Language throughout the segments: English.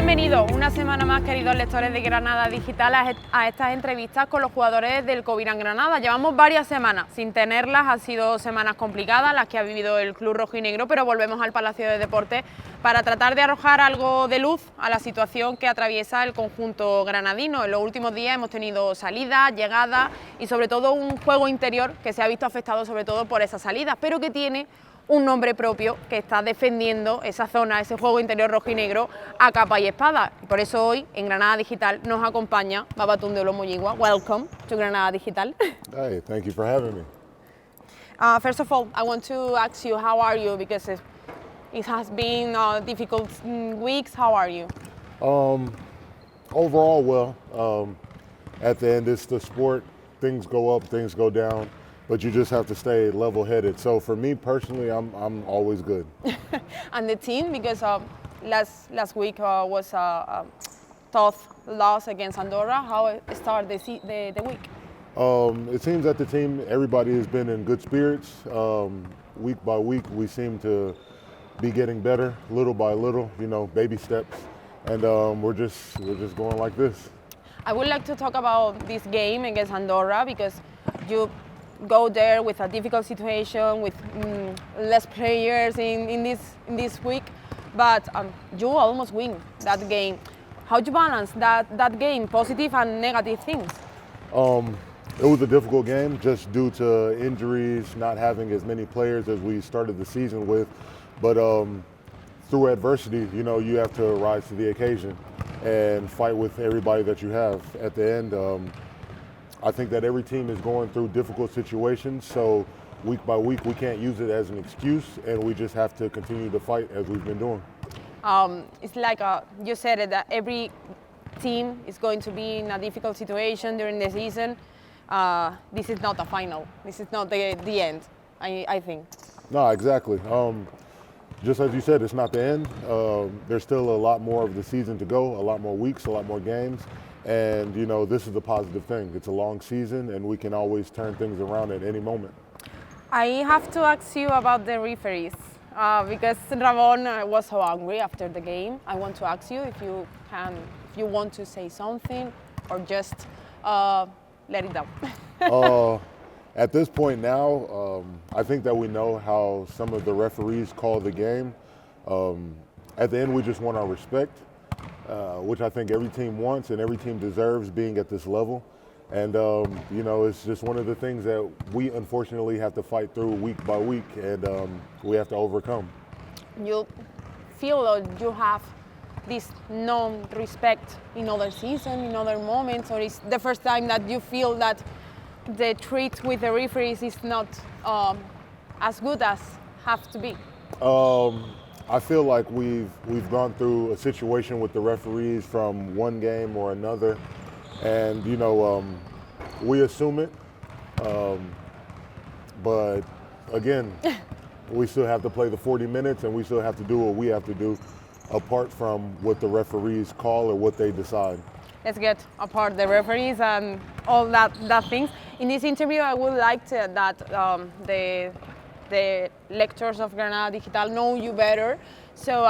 Bienvenidos una semana más, queridos lectores de Granada Digital, a estas entrevistas con los jugadores del COVID en Granada. Llevamos varias semanas sin tenerlas, han sido semanas complicadas las que ha vivido el club rojinegro, pero volvemos al Palacio de Deportes para tratar de arrojar algo de luz a la situación que atraviesa el conjunto granadino. En los últimos días hemos tenido salidas, llegadas y sobre todo un juego interior que se ha visto afectado sobre todo por esas salidas, pero que tiene un nombre propio que está defendiendo esa zona, ese juego interior rojinegro a capa y espada. Por eso hoy en Granada Digital nos acompaña Babatunde Olomuyiwa. Welcome to Granada Digital. Hey, thank you for having me. First of all, I want to ask you, how are you? Because it has been difficult weeks. How are you? Overall, well, at the end, it's the sport. Things go up, things go down, but you just have to stay level-headed. So for me personally, I'm always good. And the team, because last week was a tough loss against Andorra. How it started the week? It seems that the team, everybody has been in good spirits. Week by week, we seem to be getting better, little by little. You know, baby steps, and we're just going like this. I would like to talk about this game against Andorra because you go there with a difficult situation, with less players in this week, but you almost win that game. How do you balance that game, positive and negative things? It was a difficult game just due to injuries, not having as many players as we started the season with, but through adversity, you know, you have to rise to the occasion and fight with everybody that you have. At the end, I think that every team is going through difficult situations, so week by week we can't use it as an excuse, and we just have to continue to fight as we've been doing. It's like you said it, that every team is going to be in a difficult situation during the season. This is not a final. This is not the end, I think. No, exactly. Just as you said, it's not the end. There's still a lot more of the season to go, a lot more weeks, a lot more games. And, you know, this is a positive thing. It's a long season, and we can always turn things around at any moment. I have to ask you about the referees, because Ramon was so angry after the game. I want to ask you if you want to say something or just let it down. At this point now, I think that we know how some of the referees call the game. At the end, we just want our respect, which I think every team wants and every team deserves being at this level. And, you know, it's just one of the things that we unfortunately have to fight through week by week, and we have to overcome. You feel that you have this non-respect in other seasons, in other moments, or is the first time that you feel that the treat with the referees is not as good as have to be? I feel like we've gone through a situation with the referees from one game or another, and you know, we assume it, but again, we still have to play the 40 minutes, and we still have to do what we have to do, apart from what the referees call or what they decide. Let's get apart the referees and all that things. In this interview, I would like that the lectors of Granada Digital know you better. So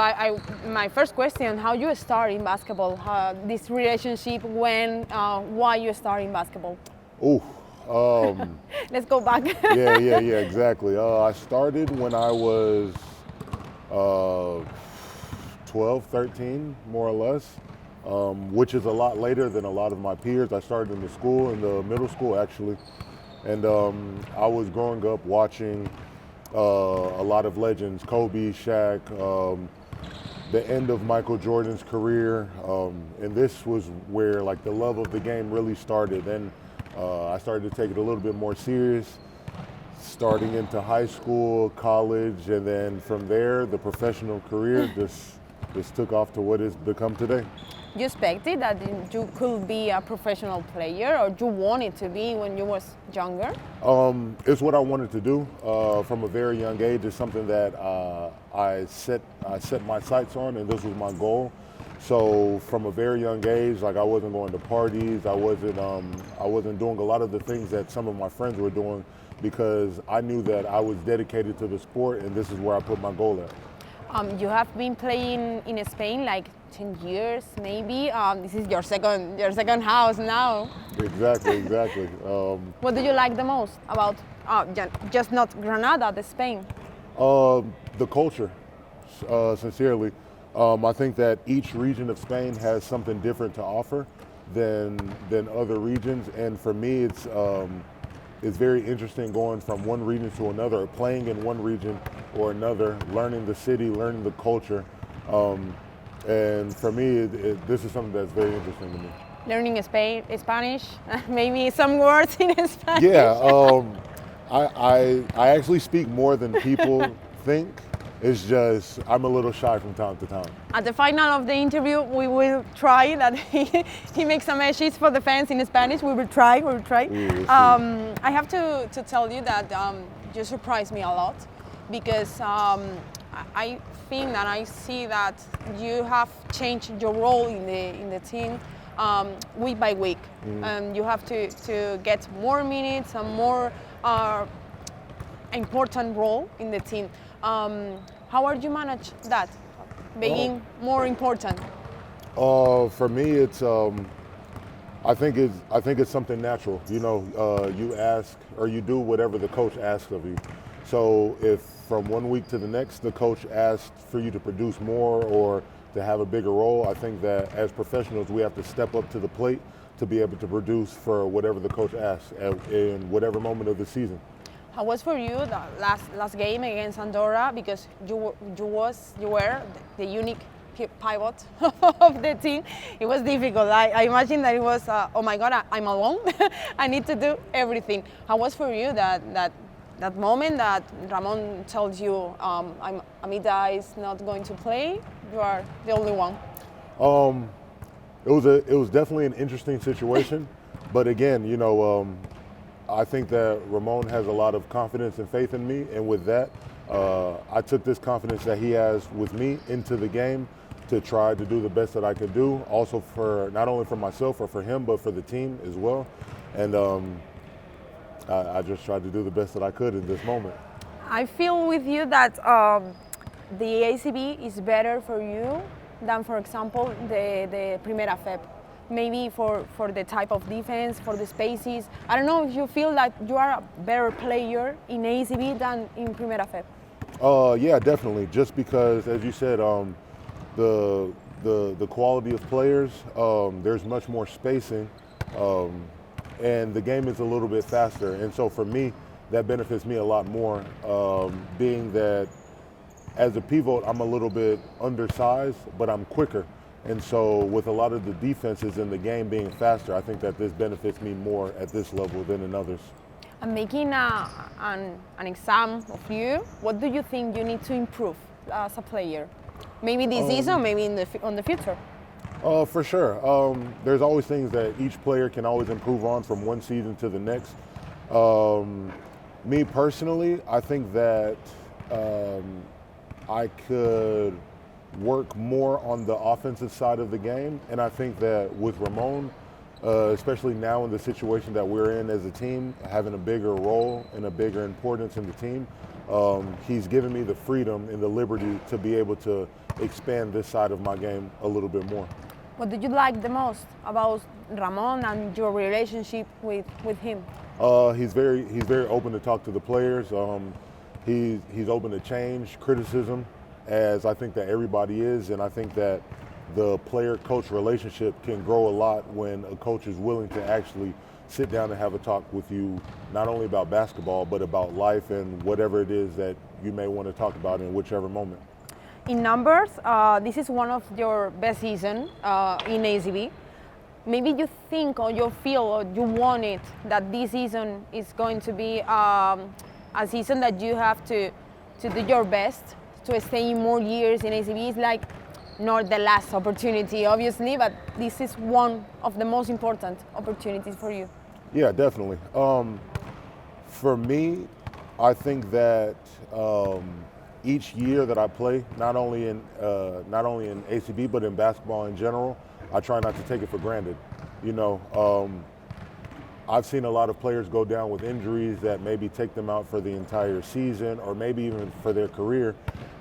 my first question, how you start in basketball, this relationship, when, why you start in basketball? Ooh. Let's go back. yeah, exactly. I started when I was 12, 13, more or less, which is a lot later than a lot of my peers. I started in the middle school actually, and I was growing up watching a lot of legends, Kobe, Shaq, the end of Michael Jordan's career, and this was where like the love of the game really started. Then I started to take it a little bit more serious, starting into high school, college, and then from there the professional career just took off to what it's become today. You expected that you could be a professional player, or you wanted to be when you was younger? It's what I wanted to do from a very young age. It's something that I set my sights on, and this was my goal. So from a very young age, like I wasn't going to parties, I wasn't doing a lot of the things that some of my friends were doing, because I knew that I was dedicated to the sport, and this is where I put my goal at. You have been playing in Spain like 10 years, maybe. This is your second house now. Exactly. What do you like the most about just not Granada, the Spain? The culture, sincerely. I think that each region of Spain has something different to offer than other regions, and for me, it's very interesting going from one region to another, playing in one region or another, learning the city, learning the culture, and for me, this is something that's very interesting to me. Learning Spanish, maybe some words in Spanish. Yeah, I actually speak more than people think. It's just I'm a little shy from time to time. At the final of the interview, we will try that he makes some messages for the fans in Spanish. We will try. I have to tell you that you surprised me a lot because I think that I see that you have changed your role in the team week by week. You have to get more minutes and more important role in the team. How are you manage that, being more important? For me, it's I think it's something natural. You know, you ask or you do whatever the coach asks of you. So if from one week to the next the coach asks for you to produce more or to have a bigger role, I think that as professionals we have to step up to the plate to be able to produce for whatever the coach asks in whatever moment of the season. How was for you the last game against Andorra, because you were the unique pivot of the team? It was difficult. I imagine that it was oh my God, I'm alone. I need to do everything. How was for you that moment that Ramon tells you Amita is not going to play? You are the only one. It was definitely an interesting situation, but again, you know. I think that Ramon has a lot of confidence and faith in me, and with that, I took this confidence that he has with me into the game to try to do the best that I could do, also for not only for myself or for him, but for the team as well. And I just tried to do the best that I could in this moment. I feel with you that the ACB is better for you than, for example, the Primera FEP. Maybe for the type of defense, for the spaces. I don't know if you feel that you are a better player in ACB than in Primera FEP. Yeah, definitely. Just because, as you said, the quality of players, there's much more spacing, and the game is a little bit faster. And so for me, that benefits me a lot more, being that as a pivot, I'm a little bit undersized, but I'm quicker. And so with a lot of the defenses in the game being faster, I think that this benefits me more at this level than in others. I'm making an exam of you. What do you think you need to improve as a player? Maybe this season, maybe in the future? For sure. There's always things that each player can always improve on from one season to the next. Me personally, I think that I could work more on the offensive side of the game, and I think that with Ramon, especially now in the situation that we're in as a team, having a bigger role and a bigger importance in the team, he's given me the freedom and the liberty to be able to expand this side of my game a little bit more. What did you like the most about Ramon and your relationship with him? He's very open to talk to the players. He's open to change, criticism, as I think that everybody is, and I think that the player-coach relationship can grow a lot when a coach is willing to actually sit down and have a talk with you, not only about basketball, but about life and whatever it is that you may want to talk about in whichever moment. In numbers, this is one of your best seasons in ACB. Maybe you think or you feel or you want it that this season is going to be a season that you have to do your best to stay more years in ACB. It's like not the last opportunity, obviously, but this is one of the most important opportunities for you. Yeah, definitely. For me, I think that each year that I play, not only in ACB but in basketball in general, I try not to take it for granted. You know, I've seen a lot of players go down with injuries that maybe take them out for the entire season or maybe even for their career.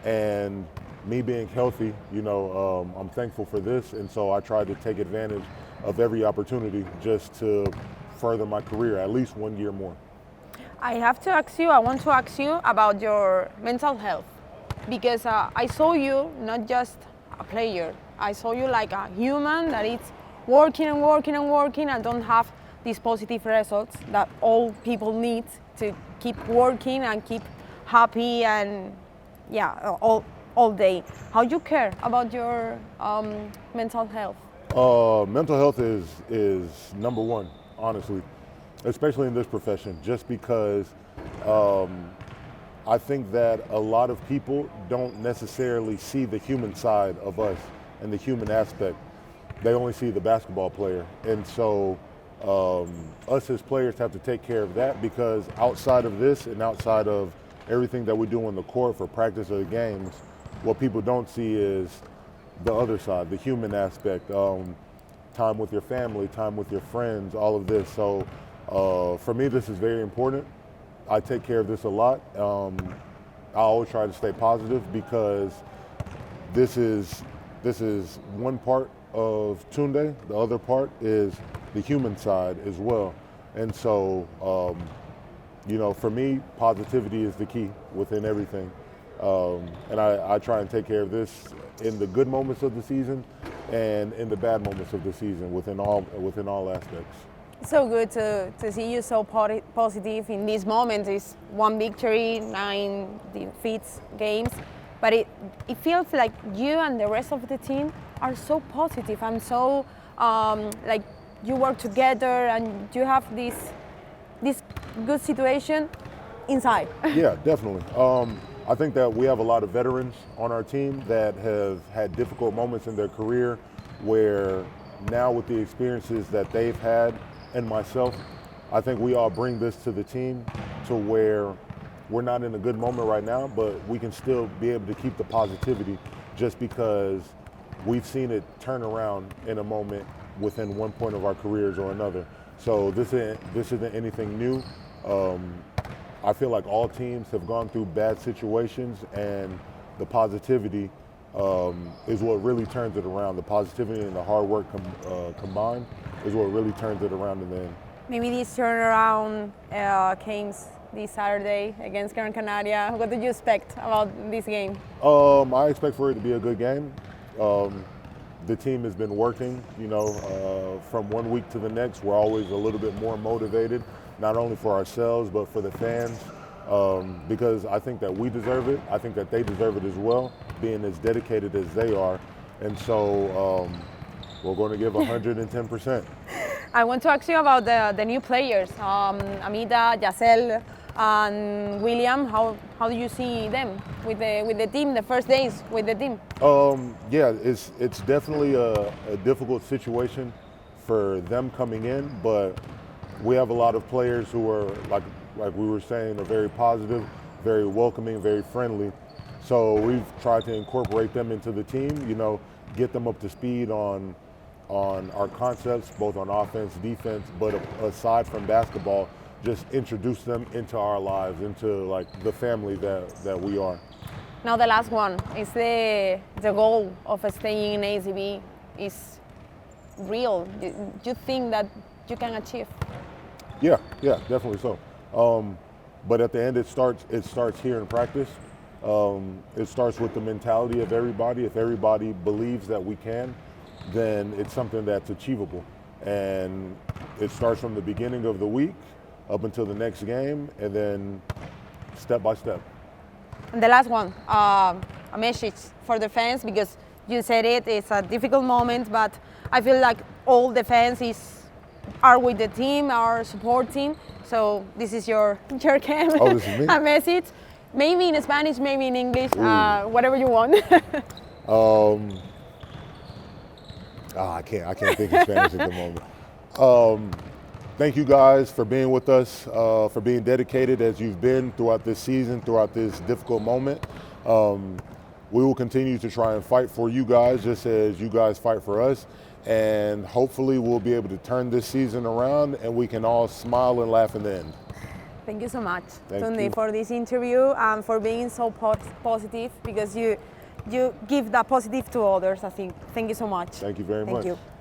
And me being healthy, I'm thankful for this, and so I try to take advantage of every opportunity just to further my career at least 1 year more. I want to ask you about your mental health, because I saw you not just a player, I saw you like a human that is working and working and working and don't have these positive results that all people need to keep working and keep happy and all day. How you care about your mental health? Mental health is number one, honestly, especially in this profession, just because I think that a lot of people don't necessarily see the human side of us and the human aspect. They only see the basketball player. And so us as players have to take care of that, because outside of this and outside of everything that we do on the court for practice of the games, what people don't see is the other side, the human aspect, time with your family, time with your friends, all of this. So for me, this is very important. I take care of this a lot. I always try to stay positive, because this is one part of Tunde. The other part is the human side as well. And so, for me, positivity is the key within everything. And I try and take care of this in the good moments of the season and in the bad moments of the season within all aspects. So good to see you so positive in this moment. It's one victory, 9 defeats games, but it feels like you and the rest of the team are so positive and so like you work together and you have this good situation inside. Yeah, definitely. I think that we have a lot of veterans on our team that have had difficult moments in their career, where now with the experiences that they've had and myself, I think we all bring this to the team to where we're not in a good moment right now, but we can still be able to keep the positivity, just because we've seen it turn around in a moment within one point of our careers or another. So this isn't anything new. I feel like all teams have gone through bad situations, and the positivity is what really turns it around. The positivity and the hard work combined is what really turns it around in the end. Maybe this turnaround came this Saturday against Gran Canaria. What did you expect about this game? I expect for it to be a good game. The team has been working, from 1 week to the next. We're always a little bit more motivated, not only for ourselves, but for the fans, because I think that we deserve it. I think that they deserve it as well, being as dedicated as they are. And so we're going to give 110%. I want to ask you about the new players, Amida, Yacel, and William. How do you see them with the team, the first days with the team? Yeah, it's definitely a difficult situation for them coming in, but we have a lot of players who are, like we were saying, are very positive, very welcoming, very friendly. So we've tried to incorporate them into the team, get them up to speed on our concepts, both on offense, defense, but aside from basketball, just introduce them into our lives, into like the family that we are. Now the last one is the goal of staying in ACB is real. You think that you can achieve? Yeah, definitely so. But at the end, it starts here in practice. It starts with the mentality of everybody. If everybody believes that we can, then it's something that's achievable. And it starts from the beginning of the week up until the next game, and then step by step. And the last one, a message for the fans, because you said it's a difficult moment, but I feel like all the fans are with the team, are supporting. So this is your camp. Oh, this is me? A message, maybe in Spanish, maybe in English, whatever you want. I can't think of Spanish at the moment. Thank you guys for being with us, for being dedicated as you've been throughout this season, throughout this difficult moment. We will continue to try and fight for you guys, just as you guys fight for us. And hopefully we'll be able to turn this season around and we can all smile and laugh in the end. Thank you so much, Thank Tunde, you. for this interview and for being so positive, because you you give that positive to others, I think. Thank you so much. Thank you very much. Thank you.